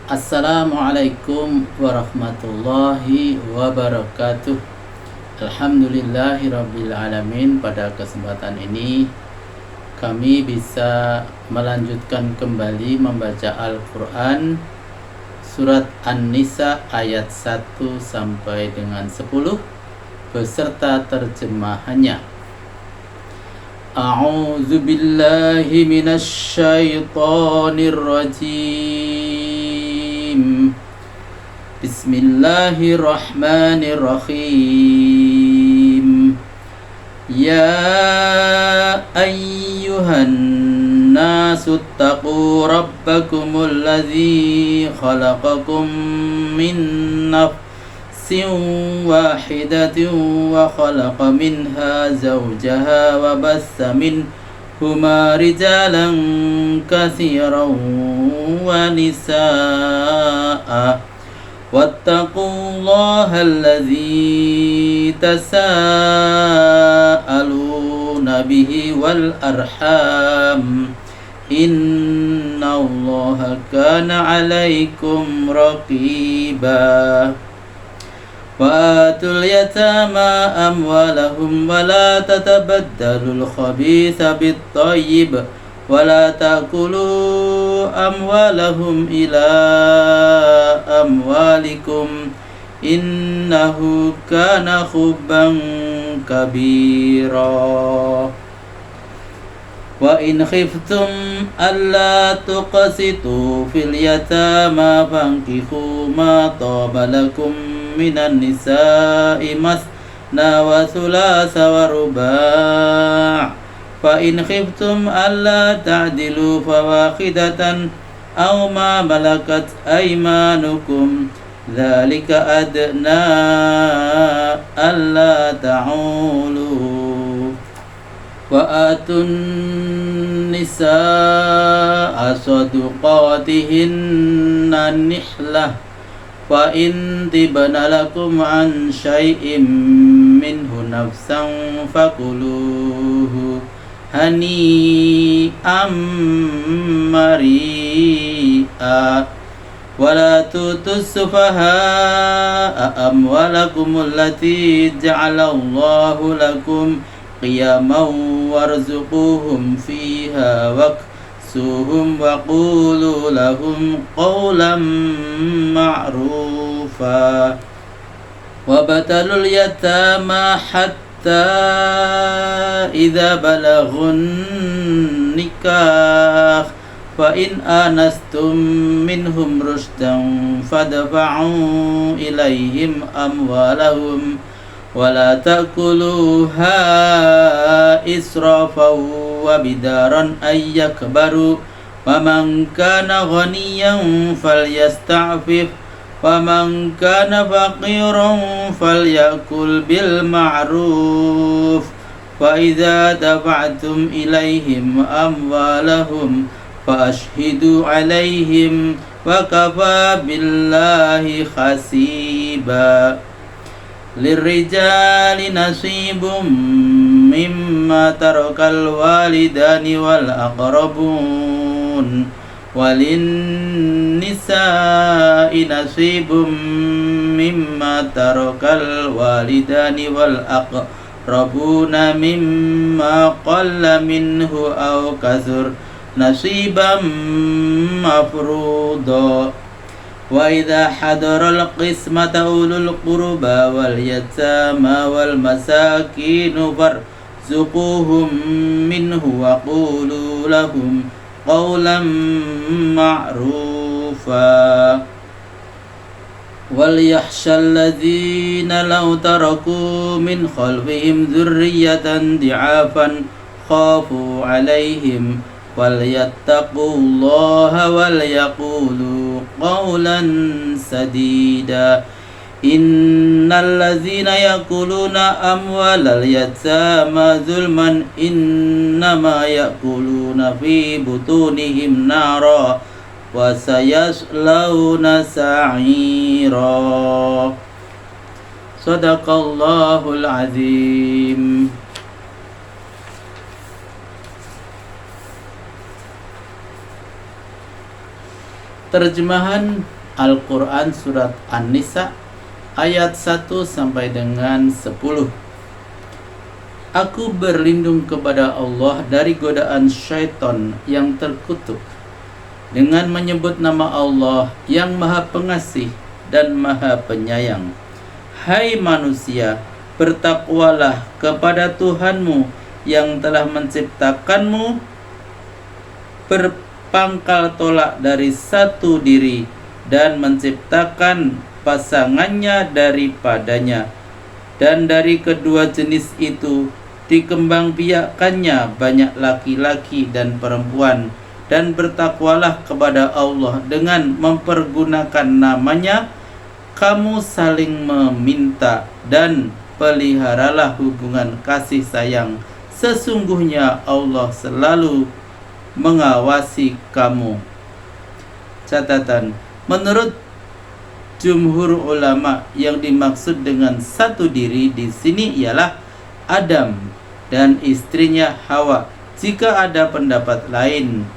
Assalamualaikum warahmatullahi wabarakatuh. Alhamdulillahirabbil alamin. Pada kesempatan ini kami bisa melanjutkan kembali membaca Al-Qur'an surat An-Nisa ayat 1 sampai dengan 10 beserta terjemahannya. A'udzu billahi minasy syaithanir rajim. Bismillahirrahmanirrahim. Ya ayyuhan nasu taqu rabbakumul ladzi khalaqakum min nafsin wahidatin wa khalaqa minha zawjaha wa bassa minhuma rijalan katsiran wa nisaa'a wattaqullaha alladzi tasaaluna bihi wal arham innallaha kana 'alaikum raqiba. Wa atul yatama amwalahum wa la tatabaddalul khabitha bit thayyib wa la ta'kulu amwalahum ila amwalikum innahu kana khubban kabira. Wa in khiftum alla tuqsitu fil yatama fankihu ma taba lakum minan nisa'i masna wa thulatha wa ruba'. Fa in khiftum alla ta'dilu fawahidatan aw ma malakat aymanukum dzalika adna alla ta'ulu. Wa atun nisaa saduqatihinna nihlah wa in tibna lakum an syai'im minhu nafsan fakuluhu hani'am mari'a wa la tutus sufaha'a amwalakum allati ja'alallahu lakum qiyaman warzuquhum fiha waksuhum wa qulu lahum qawlan ma'rufa. Wa batalul yatama hatta idza balaghun nikah fa in anastum minhum rushdan fadfa'u ilaihim amwalahum wala ta'kuluha israfan wa bidaran ay yakbaru wa man kana ghaniyan falyasta'fif wa man kana faqiran falyakul bil ma'ruf wa idza dafa'tum ilaihim amwalahum fa ashhidu alaihim wa kafa billahi hasiba. Lirrijali nasibum mimma tarakal walidani wal aqrabun walin nisa'i nasibum mimma tarakal walidani wal aqrabuna mimma qalla minhu aw kasur nasiban mafruḍa. Wa idza hadaral qismata ulul qurba wal yatama wal masakin farzuquhum minhu wa qulu lahum qawlan ma'rufa. Wal yakhshal ladzina law taraku min khalfihim dzurriyyatan di'afan khafu 'alaihim walyattaqullaha walyaqulu qawlan sadida. Innal ladzina yakuluna amwalal yatama zulman innama yakuluna fi butunihim nara wa sayaslawna sa'ira. Sadaqallahul azim. Terjemahan Al-Quran surat An-Nisa ayat 1 sampai dengan 10. Aku berlindung kepada Allah dari godaan syaitan yang terkutuk dengan menyebut nama Allah yang Maha Pengasih dan Maha Penyayang. Hai manusia, bertakwalah kepada Tuhanmu yang telah menciptakanmu berpangkal tolak dari satu diri dan menciptakan pasangannya daripadanya, dan dari kedua jenis itu dikembangbiakkannya banyak laki-laki dan perempuan. Dan bertakwalah kepada Allah dengan mempergunakan namanya kamu saling meminta, dan peliharalah hubungan kasih sayang. Sesungguhnya Allah selalu mengawasi kamu. Catatan: menurut jumhur ulama, yang dimaksud dengan satu diri di sini ialah Adam dan istrinya Hawa. Jika ada pendapat lain,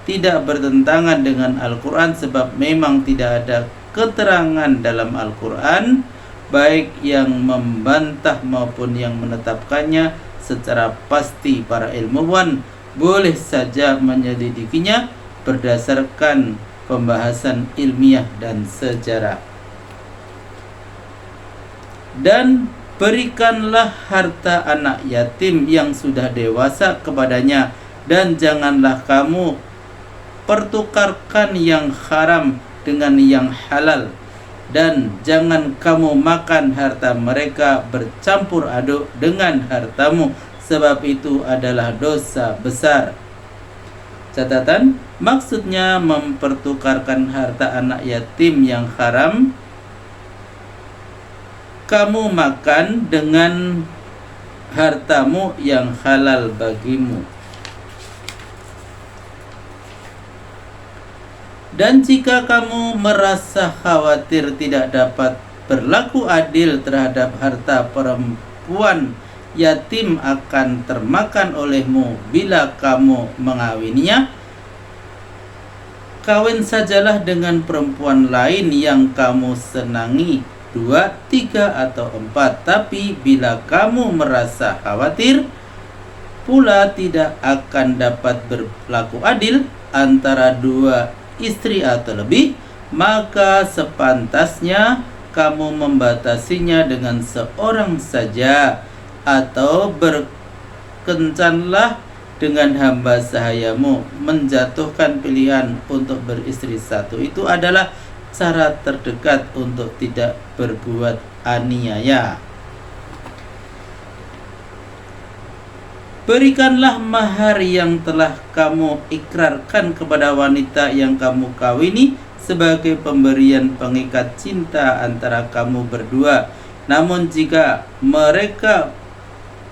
tidak bertentangan dengan Al-Quran, sebab memang tidak ada keterangan dalam Al-Quran baik yang membantah maupun yang menetapkannya secara pasti. Para ilmuwan boleh saja menyelidikinya berdasarkan pembahasan ilmiah dan sejarah. Dan berikanlah harta anak yatim yang sudah dewasa kepadanya, dan janganlah kamu pertukarkan yang haram dengan yang halal, dan jangan kamu makan harta mereka bercampur aduk dengan hartamu, sebab itu adalah dosa besar. Catatan: maksudnya mempertukarkan harta anak yatim yang haram kamu makan dengan hartamu yang halal bagimu. Dan jika kamu merasa khawatir tidak dapat berlaku adil terhadap harta perempuan yatim akan termakan olehmu bila kamu mengawininya, kawin sajalah dengan perempuan lain yang kamu senangi, 2, 3, atau 4. Tapi bila kamu merasa khawatir pula tidak akan dapat berlaku adil antara 2 istri atau lebih, maka sepantasnya kamu membatasinya dengan seorang saja, atau berkencanlah dengan hamba sahayamu. Menjatuhkan pilihan untuk beristri satu itu adalah cara terdekat untuk tidak berbuat aniaya. Berikanlah mahar yang telah kamu ikrarkan kepada wanita yang kamu kawini sebagai pemberian pengikat cinta antara kamu berdua. Namun jika mereka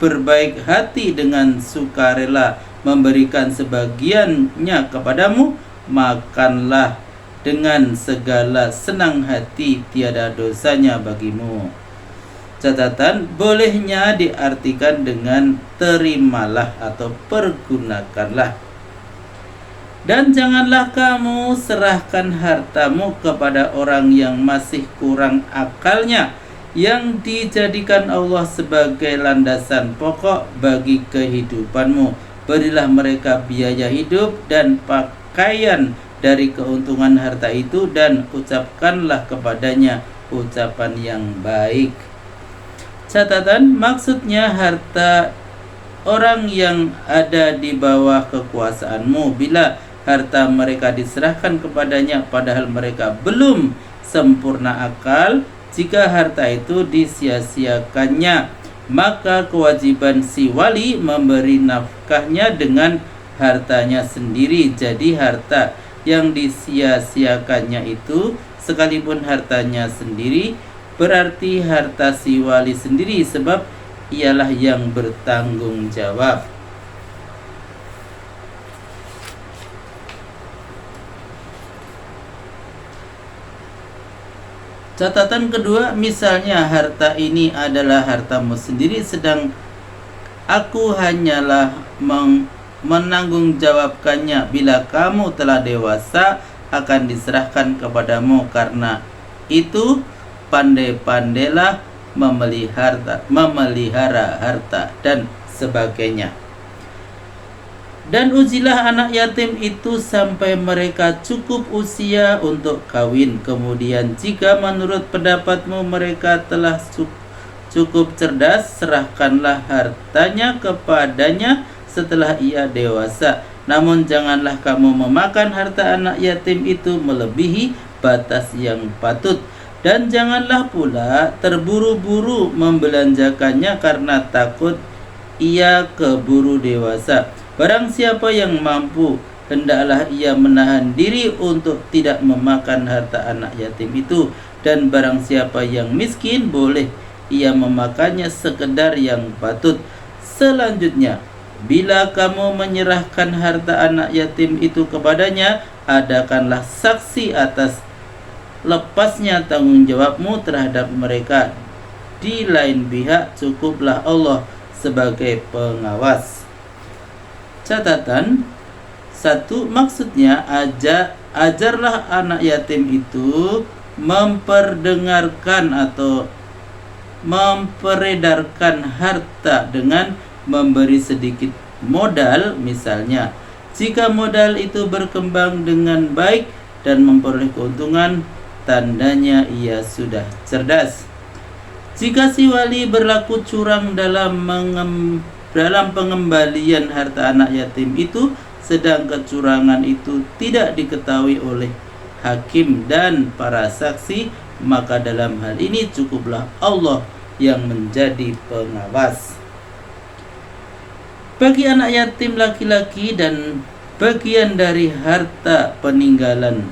berbaik hati dengan sukarela memberikan sebagiannya kepadamu, makanlah dengan segala senang hati, tiada dosanya bagimu. Catatan: bolehnya diartikan dengan terimalah atau pergunakanlah. Dan janganlah kamu serahkan hartamu kepada orang yang masih kurang akalnya, yang dijadikan Allah sebagai landasan pokok bagi kehidupanmu. Berilah mereka biaya hidup dan pakaian dari keuntungan harta itu, dan ucapkanlah kepadanya ucapan yang baik. Catatan: maksudnya harta orang yang ada di bawah kekuasaanmu. Bila harta mereka diserahkan kepadanya padahal mereka belum sempurna akal, jika harta itu disia-siakannya, maka kewajiban si wali memberi nafkahnya dengan hartanya sendiri. Jadi harta yang disia-siakannya itu, sekalipun hartanya sendiri, berarti harta si wali sendiri, sebab ialah yang bertanggung jawab. Catatan kedua, misalnya harta ini adalah hartamu sendiri, sedang aku hanyalah menanggungjawabkannya. Bila kamu telah dewasa akan diserahkan kepadamu. Karena itu pandai-pandailah memelihara harta dan sebagainya. Dan ujilah anak yatim itu sampai mereka cukup usia untuk kawin. Kemudian jika menurut pendapatmu mereka telah cukup cerdas, serahkanlah hartanya kepadanya setelah ia dewasa. Namun janganlah kamu memakan harta anak yatim itu melebihi batas yang patut. Dan janganlah pula terburu-buru membelanjakannya karena takut ia keburu dewasa. Barang siapa yang mampu, hendaklah ia menahan diri untuk tidak memakan harta anak yatim itu. Dan barang siapa yang miskin, boleh ia memakannya sekedar yang patut. Selanjutnya, bila kamu menyerahkan harta anak yatim itu kepadanya, adakanlah saksi atas lepasnya tanggung jawabmu terhadap mereka. Di lain pihak, cukuplah Allah sebagai pengawas. Catatan 1. Maksudnya ajarlah anak yatim itu memperdengarkan atau memperedarkan harta dengan memberi sedikit modal. Misalnya, jika modal itu berkembang dengan baik dan memperoleh keuntungan, tandanya ia sudah cerdas. Jika si wali berlaku curang dalam pengembalian harta anak yatim itu, sedang kecurangan itu tidak diketahui oleh hakim dan para saksi, maka dalam hal ini cukuplah Allah yang menjadi pengawas. Bagi anak yatim laki-laki dan bagian dari harta peninggalan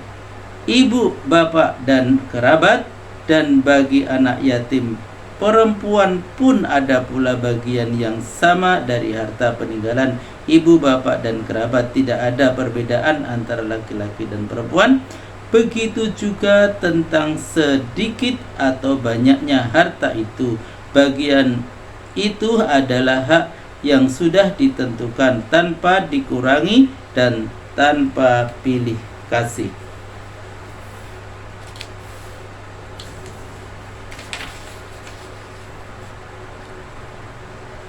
ibu, bapak, dan kerabat, dan bagi anak yatim perempuan pun ada pula bagian yang sama dari harta peninggalan ibu, bapak, dan kerabat. Tidak ada perbedaan antara laki-laki dan perempuan. Begitu juga tentang sedikit atau banyaknya harta itu. Bagian itu adalah hak yang sudah ditentukan tanpa dikurangi dan tanpa pilih kasih.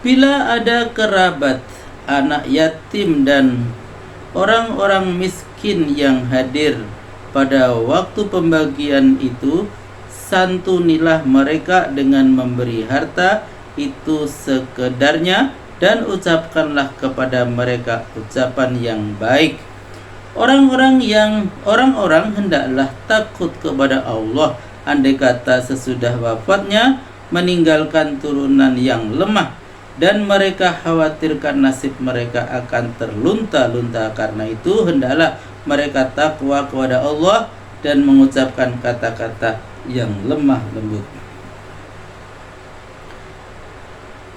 Bila ada kerabat, anak yatim, dan orang-orang miskin yang hadir pada waktu pembagian itu, santunilah mereka dengan memberi harta itu sekedarnya dan ucapkanlah kepada mereka ucapan yang baik. Orang-orang hendaklah takut kepada Allah, andai kata sesudah wafatnya meninggalkan turunan yang lemah, dan mereka khawatirkan nasib mereka akan terlunta-lunta. Karena itu hendaklah mereka takwa kepada Allah dan mengucapkan kata-kata yang lemah lembut.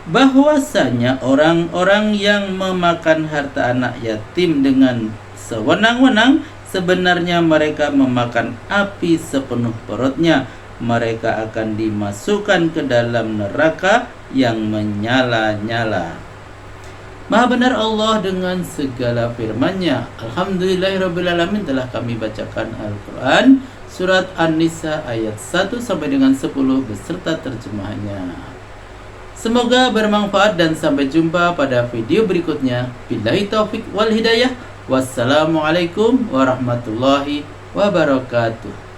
Bahwasanya orang-orang yang memakan harta anak yatim dengan sewenang-wenang, sebenarnya mereka memakan api sepenuh perutnya. Mereka akan dimasukkan ke dalam neraka yang menyala-nyala. Maha benar Allah dengan segala firman-Nya. Alhamdulillahirrabbilalamin, telah kami bacakan Al-Quran Surat An-Nisa ayat 1 sampai dengan 10 beserta terjemahannya. Semoga bermanfaat dan sampai jumpa pada video berikutnya. Billahi taufik wal hidayah. Wassalamualaikum warahmatullahi wabarakatuh.